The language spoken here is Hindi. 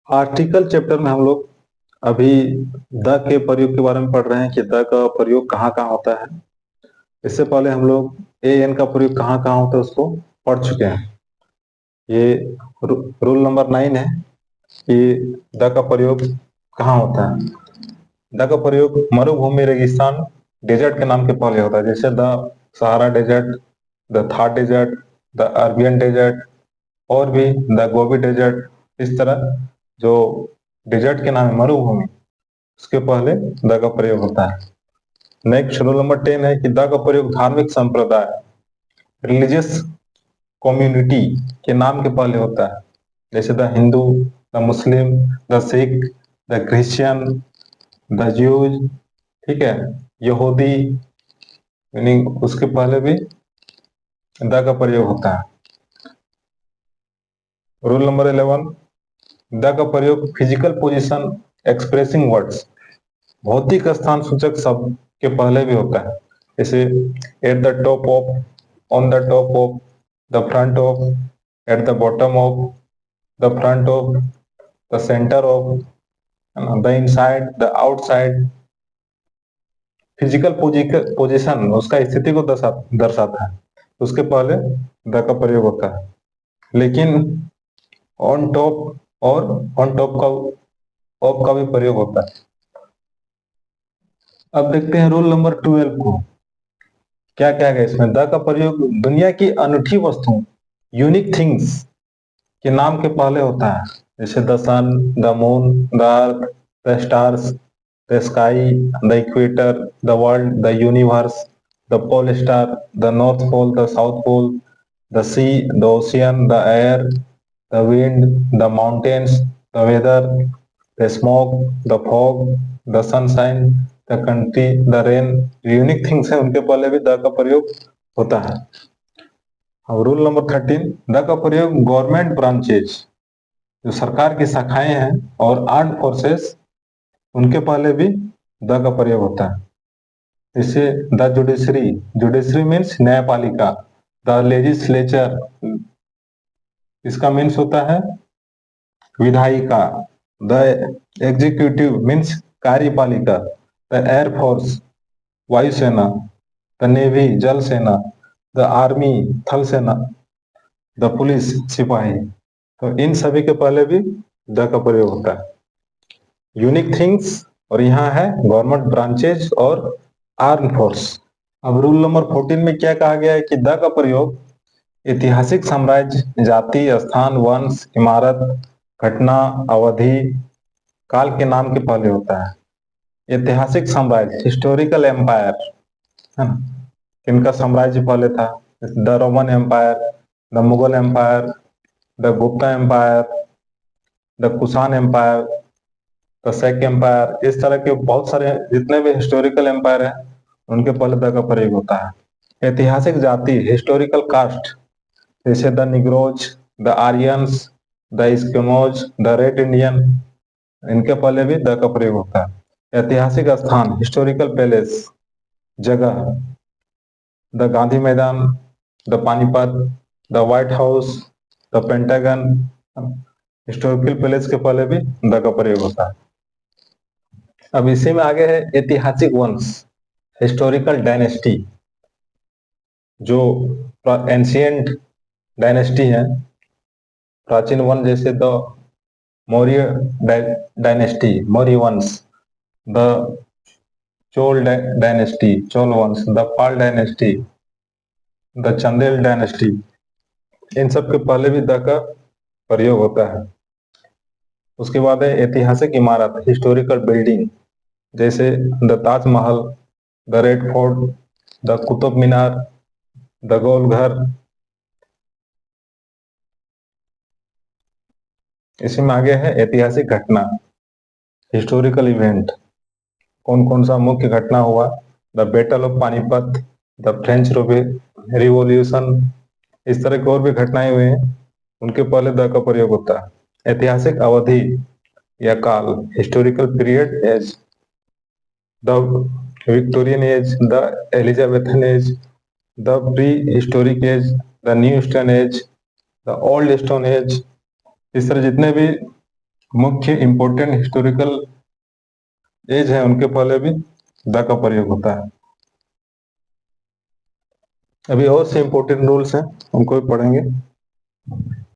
आर्टिकल चैप्टर में हम लोग अभी द के प्रयोग के बारे में पढ़ रहे हैं कि द का प्रयोग कहाँ कहाँ होता है। इससे पहले हम लोग ए एन का प्रयोग कहाँ कहाँ होता है उसको पढ़ चुके हैं। ये रूल नंबर 9 है कि द का प्रयोग कहाँ होता है। द का प्रयोग मरुभूमि, रेगिस्तान, डेजर्ट के नाम के पहले होता है, जैसे the Sahara desert, the Thar desert, the Arabian desert और भी द गोबी डेजर्ट। इस तरह जो डेजर्ट के नाम है मरुभूमि, उसके पहले द का प्रयोग होता है। नेक्स्ट रूल नंबर 10 है कि द का प्रयोग धार्मिक संप्रदाय, रिलीजियस कम्युनिटी के नाम के पहले होता है, जैसे the Hindu, the Muslim, the Sikh, the Christian, the Jews, ठीक है, यहूदी, मीनिंग उसके पहले भी द का प्रयोग होता है। रूल नंबर 11, द का प्रयोग फिजिकल पोजीशन एक्सप्रेसिंग वर्ड्स, भौतिक स्थान सूचक शब्द के पहले भी होता है, जैसे at the top of, on the top of, the front of, at the bottom of, the front of, the centre of, the inside, the outside. Physical position उसका स्थिति को दर्शाता है, उसके पहले द का प्रयोग होता है। लेकिन ऑन टॉप और ऑन टॉप का ऑफ का भी प्रयोग होता है। अब देखते हैं रूल नंबर 12 को, क्या क्या है इसमें। द का प्रयोग दुनिया की अनूठी वस्तुओं, यूनिक थिंग्स के नाम के पहले होता है, जैसे the sun, the moon, the earth, the stars, the sky, the equator, the world, the universe, the pole star, the north pole, the south pole, the sea, the ocean, the air, the wind, the mountains, the weather, the smoke, the fog, the sunshine, the country, the rain. Unique things है, उनके पहले भी द का प्रयोग होता है। अब रूल नंबर 13, द का प्रयोग गवर्नमेंट ब्रांचेज, जो सरकार की शाखाएं हैं, और आर्म्ड फोर्सेस, उनके पहले भी द का प्रयोग होता है। जैसे द जुडिशरी, जुडिशरी मीन्स न्यायपालिका, द लेजिस्लेचर, इसका मीन्स होता है विधायिका, द एग्जीक्यूटिव मीन्स कार्यपालिका, द एयरफोर्स वायुसेना, द नेवी जल सेना, द आर्मी थल सेना, द पुलिस सिपाही। तो इन सभी के पहले भी द का प्रयोग होता है। यूनिक थिंग्स, और यहाँ है गवर्नमेंट ब्रांचेज और आर्म फोर्स। अब रूल नंबर 14 में क्या कहा गया है कि द का प्रयोग ऐतिहासिक साम्राज्य, जाति, स्थान, वंश, इमारत, घटना, अवधि, काल के नाम के पहले होता है। ऐतिहासिक साम्राज्य, हिस्टोरिकल एम्पायर, है ना, किनका साम्राज्य पहले था, the Roman empire, the Mughal empire, the Gupta empire, the Kushan empire, the Shaka empire. इस तरह के बहुत सारे जितने भी हिस्टोरिकल एम्पायर हैं, उनके पहले द का प्रयोग होता है। ऐतिहासिक जाति, हिस्टोरिकल कास्ट, जैसे the Negroes, the Aryans, the Eskimos, the red Indian, इनके पहले भी द का प्रयोग होता है। ऐतिहासिक स्थान, हिस्टोरिकल पैलेस, जगह, द गांधी मैदान, the Panipat, the white house, the pentagon. Historical palace के पहले भी द का प्रयोग होता है। अब इसी में आगे है ऐतिहासिक वंश, हिस्टोरिकल डायनेस्टी, जो एंशियंट डायनेस्टी है, प्राचीन वंश, जैसे द मौर्य डायनेस्टी, मौर्य वंश, द चोल डायनेस्टी, चोल वंश, the Pala dynasty, the Chandela dynasty. इन सब के पहले भी द का प्रयोग होता है। उसके बाद है ऐतिहासिक इमारत, हिस्टोरिकल बिल्डिंग, जैसे the Taj Mahal, the red fort, the Qutub Minar, the goal घर। इसी में आगे है ऐतिहासिक घटना, हिस्टोरिकल इवेंट, कौन कौन सा मुख्य घटना हुआ, the battle of Panipat, the French revolution. इस तरह की और भी घटनाएं हुई हैं, उनके पहले द का प्रयोग होता है। ऐतिहासिक अवधि या काल, historical period age, the Victorian age, the Elizabethan age, the prehistoric age, the new stone age, the old stone age. इस तरह जितने भी मुख्य इंपोर्टेंट हिस्टोरिकल एज है उनके पहले भी द का प्रयोग होता है। अभी और से इंपोर्टेंट रूल्स हैं, उनको भी पढ़ेंगे।